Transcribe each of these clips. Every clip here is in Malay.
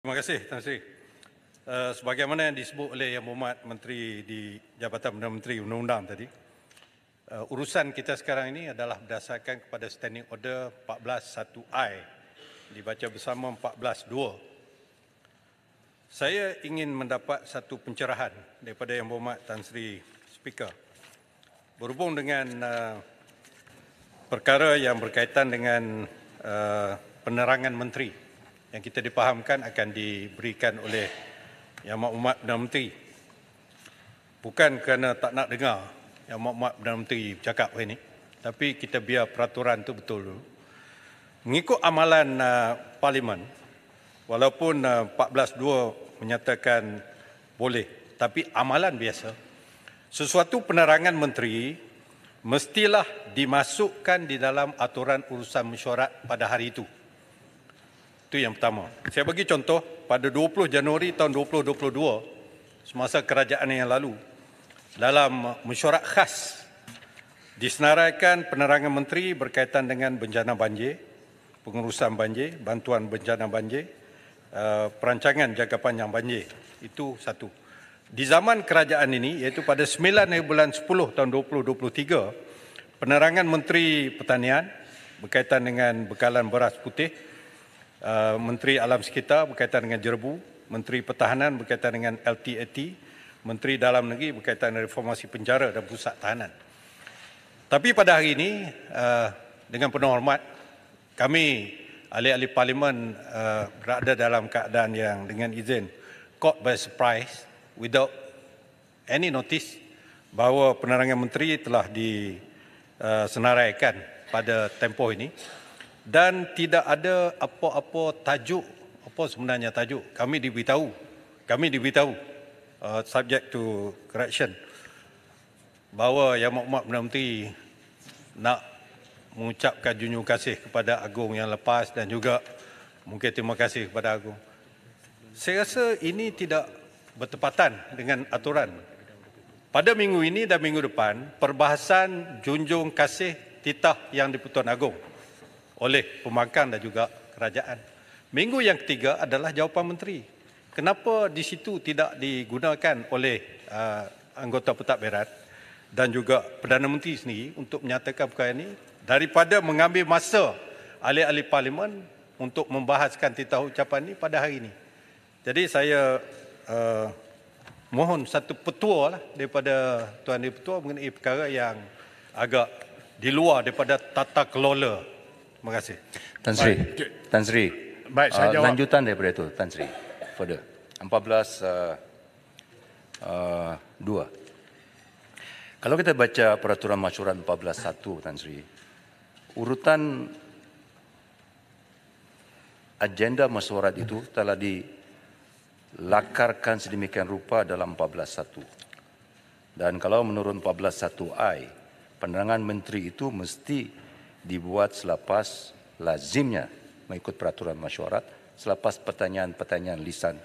Terima kasih, Tan Sri. Sebagaimana yang disebut oleh Yang Berhormat Menteri di Jabatan Perdana Menteri Undang-Undang tadi, urusan kita sekarang ini adalah berdasarkan kepada Standing Order 14.1I dibaca bersama 14.2. Saya ingin mendapat satu pencerahan daripada Yang Berhormat Tan Sri Speaker berhubung dengan perkara yang berkaitan dengan penerangan menteri yang kita dipahamkan akan diberikan oleh Yang Berhormat Perdana Menteri. Bukan kerana tak nak dengar Yang Berhormat Perdana Menteri bercakap hari ini, tapi kita biar peraturan itu betul dulu. Mengikut amalan Parlimen, walaupun 14.2 menyatakan boleh, tapi amalan biasa, sesuatu penerangan menteri mestilah dimasukkan di dalam aturan urusan mesyuarat pada hari itu. Itu yang pertama. Saya bagi contoh, pada 20 Januari tahun 2022, semasa kerajaan yang lalu, dalam mesyuarat khas disenaraikan penerangan menteri berkaitan dengan bencana banjir, pengurusan banjir, bantuan bencana banjir, perancangan jangka panjang banjir. Itu satu. Di zaman kerajaan ini, iaitu pada 9 bulan 10 tahun 2023, penerangan Menteri Pertanian berkaitan dengan bekalan beras putih, Menteri Alam Sekitar berkaitan dengan jerbu, Menteri Pertahanan berkaitan dengan LTAT, Menteri Dalam Negeri berkaitan dengan reformasi penjara dan pusat tahanan. Tapi pada hari ini, dengan penuh hormat, kami ahli-ahli Parlimen berada dalam keadaan yang dengan izin caught by surprise without any notice bahawa penerangan menteri telah disenaraikan pada tempoh ini dan tidak ada apa-apa tajuk, apa sebenarnya tajuk. Kami diberitahu subject to correction bahawa Yang Berhormat Perdana Menteri nak mengucapkan junjung kasih kepada Agong yang lepas dan juga mungkin terima kasih kepada Agong. Saya rasa ini tidak bertepatan dengan aturan. Pada minggu ini dan minggu depan, perbahasan junjung kasih titah yang di-Pertuan Agong oleh pembangkang dan juga kerajaan. Minggu yang ketiga adalah jawapan menteri. Kenapa di situ tidak digunakan oleh anggota pentadbiran dan juga Perdana Menteri sendiri untuk menyatakan perkara ini daripada mengambil masa ahli-ahli Parlimen untuk membahaskan titah ucapan ini pada hari ini. Jadi saya mohon satu petua daripada Tuan Di-Pertua mengenai perkara yang agak di luar daripada tata kelola. Terima kasih. Tan Sri. Baik, saya jawab. Lanjutan daripada itu, Tan Sri. Further. 14.2. Kalau kita baca peraturan masyurat 14.1, Tan Sri, urutan agenda mesyuarat itu telah dilakarkan sedemikian rupa dalam 14.1. Dan kalau menurut 14.1I, penerangan menteri itu mesti dibuat selepas lazimnya mengikut peraturan masyuarat, selepas pertanyaan-pertanyaan lisan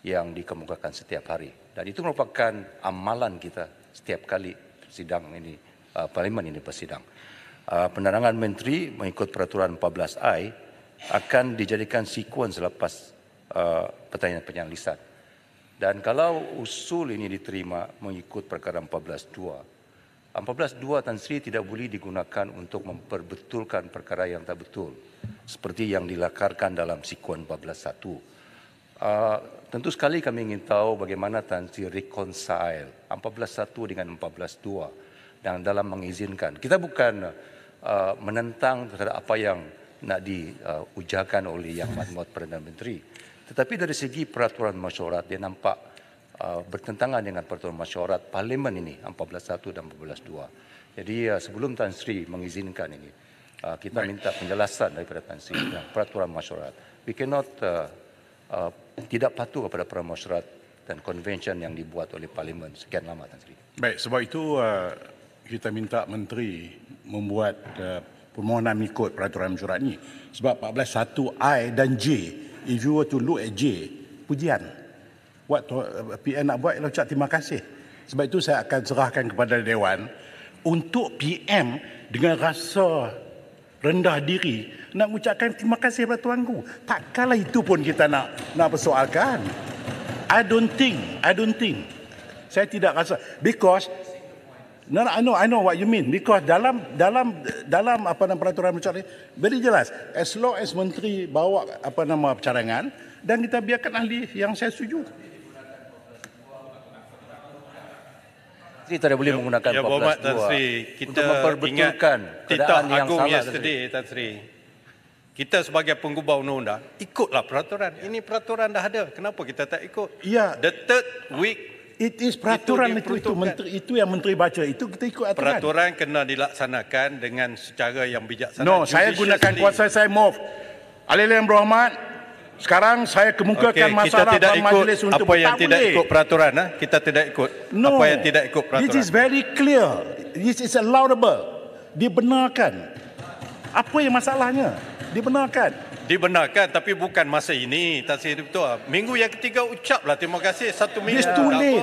yang dikemukakan setiap hari. Dan itu merupakan amalan kita setiap kali sidang ini, Parlimen ini bersidang. Penerangan menteri mengikut peraturan 14I akan dijadikan sekuen selepas pertanyaan-pertanyaan lisan. Dan kalau usul ini diterima mengikut perkara 14.2, 14.2 Tan Sri tidak boleh digunakan untuk memperbetulkan perkara yang tak betul, seperti yang dilakarkan dalam sekuen 14.1. Tentu sekali kami ingin tahu bagaimana Tan Sri reconcile 14.1 dengan 14.2 dan dalam mengizinkan. Kita bukan menentang terhadap apa yang nak diujarkan oleh Yang Berhormat Perdana Menteri. Tetapi dari segi peraturan masyuarat, dia nampak bertentangan dengan peraturan masyuarat Parlimen ini, 14.1 dan 14.2. Jadi sebelum Tan Sri mengizinkan ini, kita minta penjelasan daripada Tan Sri tentang peraturan masyuarat. We cannot tidak patuh kepada peraturan masyuarat dan convention yang dibuat oleh Parlimen sekian lama, Tan Sri. Baik, sebab itu kita minta Menteri membuat permohonan mengikut peraturan masyuarat ini. Sebab 14.1I dan J, if you were to look at J, pujian. PM nak buat ialah ucap terima kasih. Sebab itu saya akan serahkan kepada Dewan untuk PM dengan rasa rendah diri nak ucapkan terima kasih kepada tuanku. Takkanlah itu pun kita nak persoalkan. I don't think. Saya tidak rasa, because no, I know what you mean, because dalam apa nama peraturan menteri very jelas, as long as menteri bawa apa nama cadangan dan kita biarkan ahli yang saya setuju. Menteri tidak boleh menggunakan Ya, Berhormat Tan 14.2 Sri, untuk kita memperbetulkan ingat titah keadaan yang agung salah yesterday, Tan Sri. Kita sebagai penggubah undang-undang, ikutlah peraturan. Ini peraturan dah ada. Kenapa kita tak ikut? Ya. The third week, It is peraturan itu diperuntukkan. menteri itu yang menteri baca itu kita ikut aturan. peraturan kena dilaksanakan dengan secara yang bijaksana. No, saya gunakan kuasa saya move. Alih-alih yang berhormat, sekarang saya kemukakan Okey, kita masalah tidak dalam ikut majlis untuk apa yang tak tidak boleh. ikut peraturan. Kita tidak ikut No, apa yang tidak ikut peraturan. This is very clear. This is allowable. Dibenarkan. Apa yang masalahnya? Dibenarkan. Dibenarkan, tapi bukan masa ini. Tak Sri betul. Minggu yang ketiga ucaplah terima kasih. Satu minggu. It's too tak late.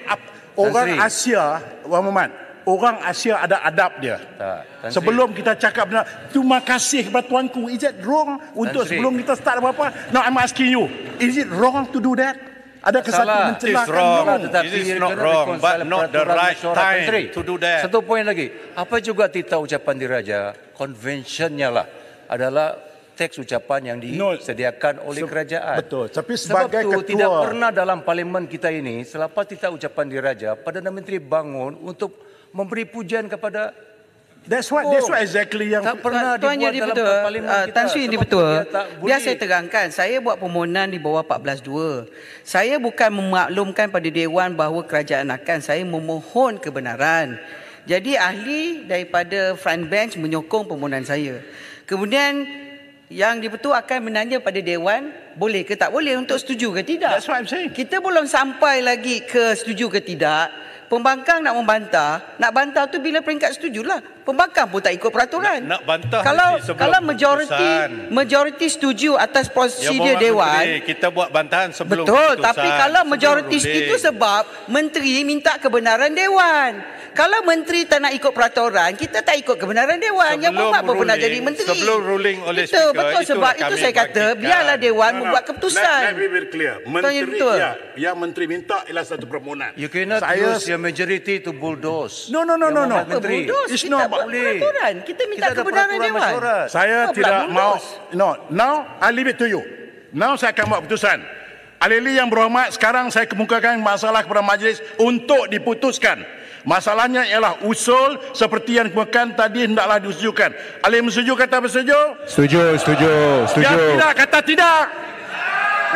apa. Orang Tan Asia, Wan Muhammad, orang Asia ada adab dia. Tan Sri. Sebelum kita cakap benar, terima kasih kepada tuanku. Is it wrong untuk Sri. sebelum kita start apa-apa? Now I'm asking you, is it wrong to do that? Adakah satu Salah. It's mencelakakan wrong. orang? Tetapi It is not kena wrong, reconcile but not the peraturan right mesyuarat. time Tan Sri, to do that. Satu poin lagi. Apa juga titah ucapan diraja, konvensinya lah adalah teks ucapan yang disediakan oleh kerajaan. Betul. Tapi Sebab sebagai itu ketua, tidak pernah dalam parlimen kita ini selepas titah ucapan diraja, Perdana Menteri bangun untuk memberi pujian kepada that's what exactly yang tak pernah Tuan dibuat Yang dalam Di-Pertua, parlimen kita. Tan Sri Sebab Di-Pertua, dia tak biar boleh. saya terangkan, saya buat permohonan di bawah 14.2. Saya bukan memaklumkan pada Dewan bahawa kerajaan akan, saya memohon kebenaran. Jadi ahli daripada front bench menyokong permohonan saya. Kemudian Yang Di-Pertua akan menanya pada Dewan, boleh ke tak boleh untuk setuju ke tidak. That's what I'm saying. Kita belum sampai lagi ke setuju ke tidak. Pembangkang nak membantah, nak bantah tu bila peringkat setujulah. Pembangkang pun tak ikut peraturan. Nak bantah kalau nanti sebelum kalau keputusan. majoriti setuju atas prosedur Mohd Dewan. Menteri, kita buat bantahan sebelum Betul, keputusan. tapi kalau Sebelum majoriti ruling. itu sebab menteri minta kebenaran Dewan. Kalau menteri tak nak ikut peraturan, kita tak ikut kebenaran Dewan. Yang Sebelum buat apa pernah ruling, jadi menteri. sebelum ruling oleh Betul, speaker, betul, sebab itulah itu kami saya kata bangkitkan. biarlah Dewan membuat keputusan. Let me be clear. Tuan Yang Menteri Di-Pertua. yang menteri minta ialah satu permohonan. You cannot Saya- use your majority to bulldoze. No. Yang Muhammad Apa Menteri. bulldoze? It's Kita not buat boleh. peraturan. Kita minta Kita ada kebenaran peraturan Dewan. mesyuarat. Saya Oh, tidak pula mau. bulldoze. No, now I leave it to you. Now saya akan buat keputusan. Alili yang berhormat, sekarang saya kemukakan masalah kepada majlis untuk diputuskan. Masalahnya ialah usul seperti yang dikemukakan tadi hendaklah disetujukan. Alili bersetuju kata bersetuju? Setuju. Yang tidak kata tidak.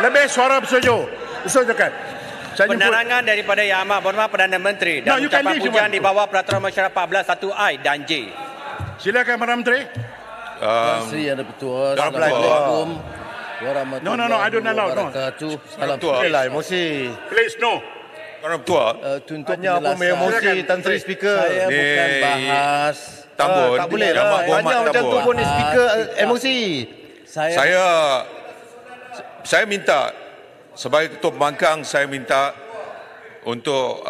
Lebih suara bersetuju. Setujukan. Saya jemput. Penerangan daripada Yang Amat Berhormat Perdana Menteri No, dan you can ucapan leave, you pujian want di to. bawah Peraturan Mesyuarat 14(1)I dan J. Silakan Perdana Menteri. Terima kasih Yang Di-Pertua. Assalamualaikum warahmatullahi No, I don't allow, no. wabarakatuh. Salam Lah emosi. Please no. Orang tua. Untuk Hanya apa penjelasan. emosi Tan Sri Speaker. Saya bukan bahas. Tambun. tak boleh Yang lah. Amat Berhormat Tanya macam tu Tambun. pun speaker emosi. Saya minta sebagai ketua pembangkang, saya minta untuk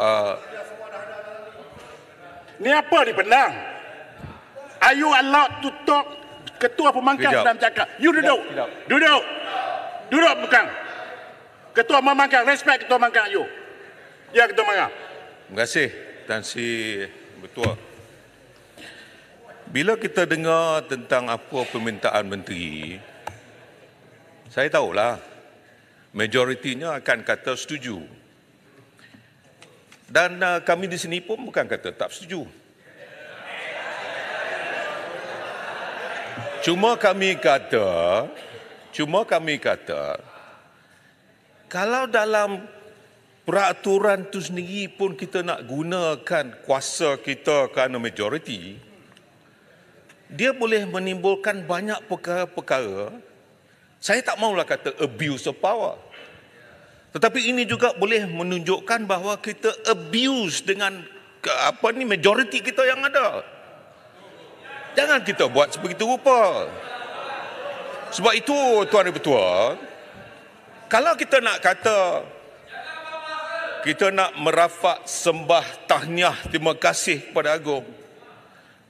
Ni apa dipenang? Are you allowed to talk? Ketua pembangkang Kejap. sedang cakap. You duduk. Duduk. Duduk pembangkang. Ketua pembangkang. Respect ketua pembangkang you. Ya ketua pembangkang. terima kasih Tan Sri Betua. Bila kita dengar tentang apa permintaan menteri, saya tahulah majoritinya akan kata setuju. Dan kami di sini pun bukan kata tak setuju. Cuma kami kata, kalau dalam peraturan itu sendiri pun kita nak gunakan kuasa kita kerana majoriti, dia boleh menimbulkan banyak perkara-perkara. Saya tak maulah kata abuse of power. Tetapi ini juga boleh menunjukkan bahawa kita abuse dengan majoriti kita yang ada. Jangan kita buat sebegitu rupa. Sebab itu Tuan Di-Pertua, kalau kita nak kata kita nak merafak sembah tahniah terima kasih kepada Agong,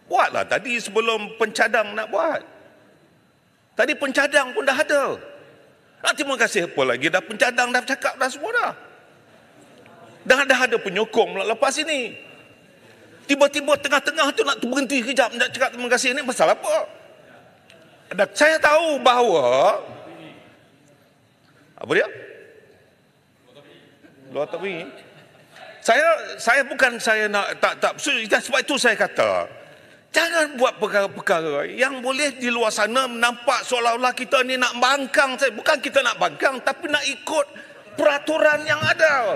Buatlah tadi sebelum pencadang nak buat. Tadi pencadang pun dah ada. Terima kasih apa lagi, dah pencadang, dah cakap dah semua dah. Dah ada penyokong lepas ini. Tiba-tiba tengah-tengah tu nak berhenti kejap, nak cakap terima kasih, ni pasal apa? Saya tahu bahawa apa dia? Luar tepi. Saya bukan saya nak tak sebab itu saya kata jangan buat perkara-perkara yang boleh di luar sana nampak seolah-olah kita ni nak bangkang. Bukan kita nak bangkang, tapi nak ikut peraturan yang ada.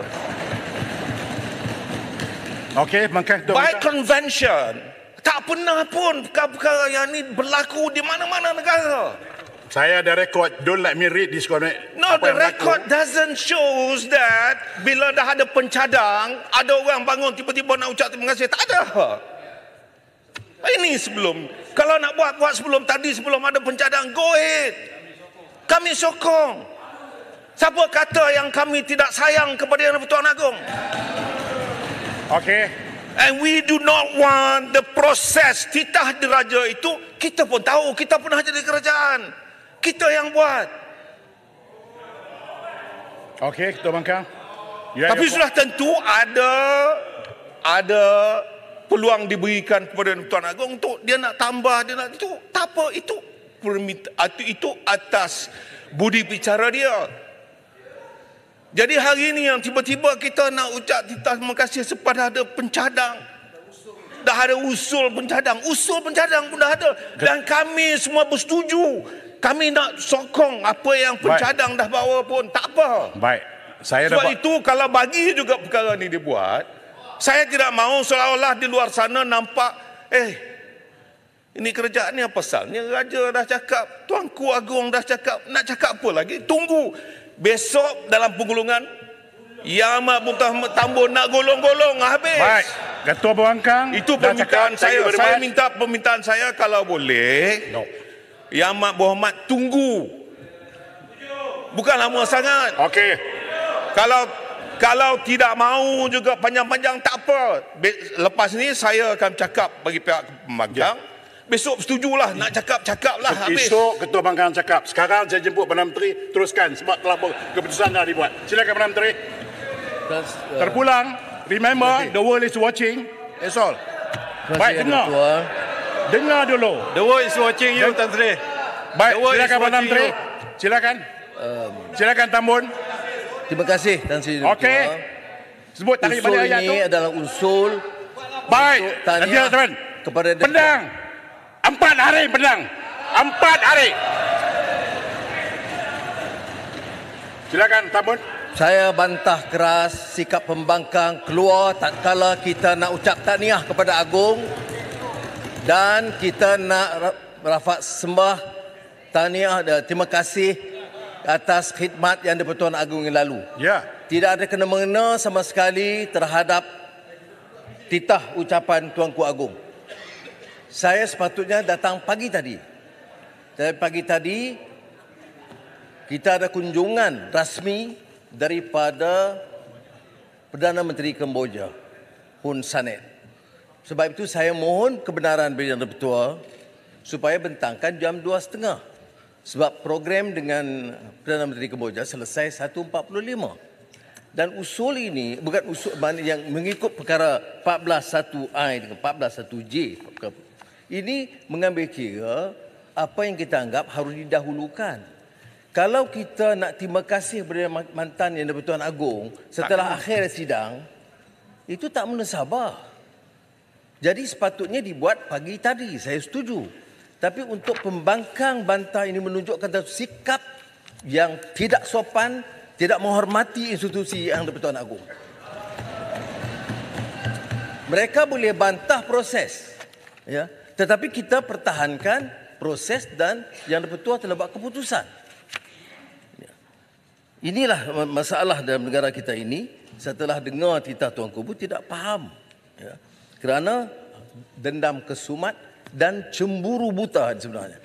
Okey, maka By convention, tak pernah pun perkara-perkara yang ni berlaku di mana-mana negara. saya ada rekod. Don't let me read this comment. No, the record doesn't shows that bila dah ada pencadang, ada orang bangun tiba-tiba nak ucap terima kasih. Tak ada. Ini sebelum. Kalau nak buat sebelum tadi, sebelum ada pencadang, go ahead. Kami sokong. Siapa kata yang kami tidak sayang kepada Yang Di-Pertuan Agong? Okey. And we do not want the process titah diraja itu. Kita pun tahu, kita pernah jadi kerajaan. Kita yang buat. Okey, Ketua Bangkang. Tapi sudah tentu ada peluang diberikan kepada Tuan Agong untuk dia nak tambah, dia nak itu. Tak apa, itu atas budi bicara dia. Jadi hari ini yang tiba-tiba kita nak ucap terima kasih sepada ada pencadang. Dah ada usul pencadang pun dah ada. Dan kami semua bersetuju. Kami nak sokong apa yang pencadang dah bawa pun. Tak apa. Baik. Sebab itu kalau bagi juga perkara ni dibuat, saya tidak mahu seolah-olah di luar sana nampak, ini kerajaan ni apa pasalnya? Raja dah cakap, Tuanku Agong dah cakap, nak cakap apa lagi? Tunggu. Besok dalam penggulungan, Yang Amat Muntah Tambun nak golong-golong habis. Baik. Ketua Bangkang. Itu permintaan saya. Saya minta permintaan saya kalau boleh. No. Yang Amat Berhormat tunggu. Bukan lama sangat. Okey. Kalau tidak mahu juga panjang-panjang tak apa. Lepas ni saya akan cakap bagi pihak pembangkang. Besok setujulah nak cakap-cakaplah habis. Esok Ketua Bangkang cakap. Sekarang saya jemput Perdana Menteri, teruskan sebab telah keputusan dah dibuat. Silakan Perdana Menteri. Terpulang. Remember, the world is watching. That's all. Baik, dengar. Dengar dulu. The world is watching you, Tan Sri. Baik, silakan Perdana Menteri. Silakan. Silakan Tambun. Terima kasih Tan Sri. Okey. Sebut tarik balik ayat tu. Usul ini adalah usul. Baik. Nanti teman. Kepada Pedang. 4 hari pedang. 4 hari. Silakan Tambun. Saya bantah keras sikap pembangkang keluar tak kala kita nak ucap tahniah kepada Agong dan kita nak rafak sembah tahniah dan terima kasih atas khidmat Yang Di-Pertuan Agong yang lalu. Ya. Tidak ada kena-mengena sama sekali terhadap titah ucapan Tuanku Agong. Saya sepatutnya datang pagi tadi. Tapi pagi tadi kita ada kunjungan rasmi daripada Perdana Menteri Kemboja, Hun Sanet. Sebab itu saya mohon kebenaran dari Yang Di-Pertua supaya bentangkan jam 2.30. Sebab program dengan Perdana Menteri Kemboja selesai 1.45. Dan usul ini bukan usul yang mengikut perkara 14.1I dengan 14.1J. Ini mengambil kira apa yang kita anggap harus didahulukan. Kalau kita nak terima kasih kepada mantan Yang Di-Pertuan Agong setelah akhir sidang, itu tak menasabah. Jadi sepatutnya dibuat pagi tadi, saya setuju. Tapi untuk pembangkang bantah ini menunjukkan sikap yang tidak sopan, tidak menghormati institusi Yang Di-Pertuan Agong. Mereka boleh bantah proses, ya, tetapi kita pertahankan proses dan Yang Di-Pertua telah buat keputusan. Inilah masalah dalam negara kita ini. Setelah dengar titah Tuanku pun tidak faham, ya, kerana dendam kesumat dan cemburu buta sebenarnya.